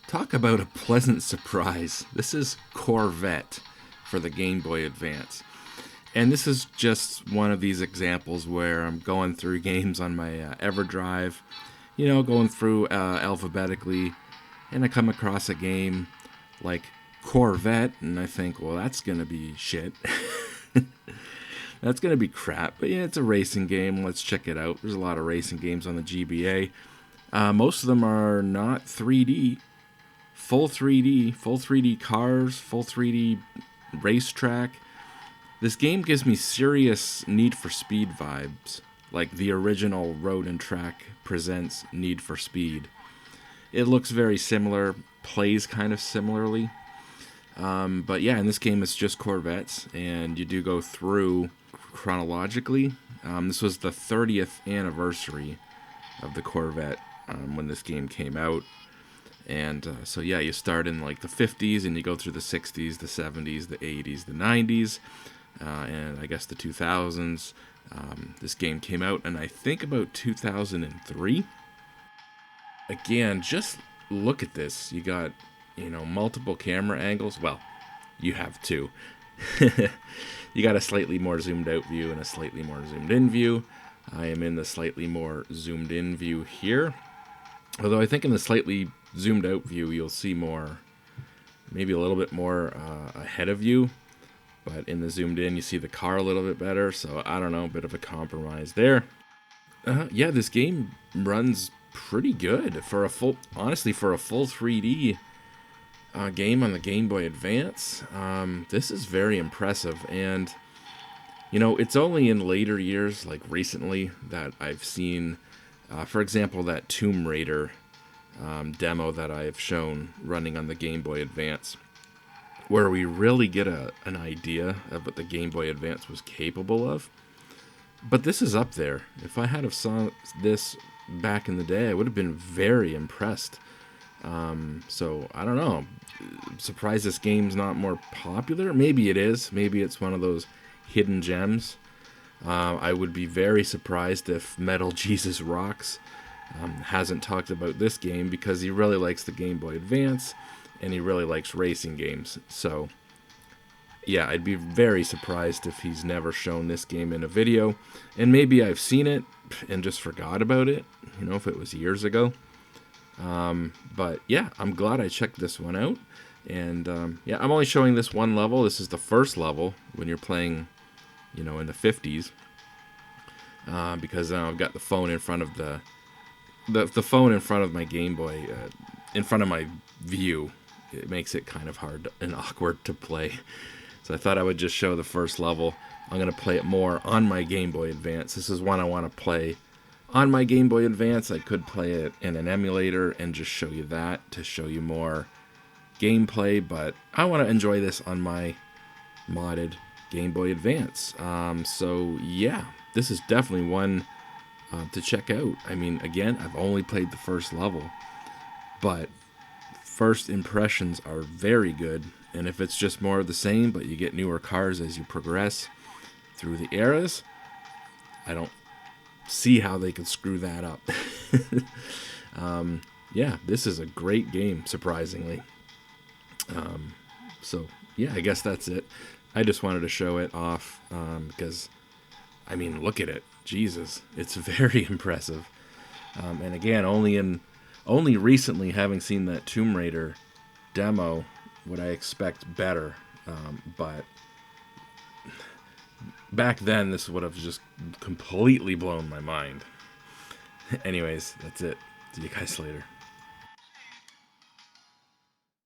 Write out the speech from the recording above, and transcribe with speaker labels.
Speaker 1: Talk about a pleasant surprise. This is Corvette for the Game Boy Advance. And this is just one of these examples where I'm going through games on my EverDrive, going through alphabetically, and I come across a game like Corvette, and I think, well, that's going to be shit. That's going to be crap. But yeah, it's a racing game. Let's check it out. There's a lot of racing games on the GBA. Most of them are not 3D. Full 3D cars, full 3D racetrack. This game gives me serious Need for Speed vibes, like the original Road and Track presents Need for Speed. It looks very similar, plays kind of similarly. But yeah, in this game it's just Corvettes, and you do go through chronologically. This was the 30th anniversary of the Corvette when this game came out. And so yeah, you start in like the 50s and you go through the 60s, the 70s, the 80s, the 90s, and I guess the 2000s. This game came out in I think about 2003. Again, just look at this. You got, multiple camera angles. Well, you have two. You got a slightly more zoomed out view and a slightly more zoomed in view. I am in the slightly more zoomed in view here. Although I think in the slightly zoomed out view, you'll see more, maybe a little bit more ahead of you. But in the zoomed in, you see the car a little bit better. So I don't know, a bit of a compromise there. Yeah, this game runs pretty good for a full 3D game on the Game Boy Advance. This is very impressive. And, it's only in later years, like recently, that I've seen, for example, that Tomb Raider demo that I have shown running on the Game Boy Advance, where we really get an idea of what the Game Boy Advance was capable of. But this is up there. If I had have saw this back in the day, I would have been very impressed. So I don't know. I'm surprised this game's not more popular. Maybe it is. Maybe it's one of those hidden gems. I would be very surprised if Metal Jesus Rocks hasn't talked about this game, because he really likes the Game Boy Advance and he really likes racing games. So yeah, I'd be very surprised if he's never shown this game in a video. And maybe I've seen it and just forgot about it, if it was years ago. But yeah, I'm glad I checked this one out. And yeah, I'm only showing this one level. This is the first level when you're playing, in the 50s. Because I've got the phone in front of the phone in front of my Game Boy, in front of my view. It makes it kind of hard and awkward to play. So I thought I would just show the first level. I'm going to play it more on my Game Boy Advance. This is one I want to play on my Game Boy Advance. I could play it in an emulator and just show you that to show you more gameplay, but I want to enjoy this on my modded Game Boy Advance. So yeah, this is definitely one to check out. I mean, again, I've only played the first level, but first impressions are very good. And if it's just more of the same, but you get newer cars as you progress through the eras, I don't see how they could screw that up. Yeah, this is a great game, surprisingly. So yeah, I guess that's it. I just wanted to show it off because, I mean, look at it. Jesus, it's very impressive. And again, only recently, having seen that Tomb Raider demo, would I expect better. But back then, this would have just completely blown my mind. Anyways, that's it. See you guys later.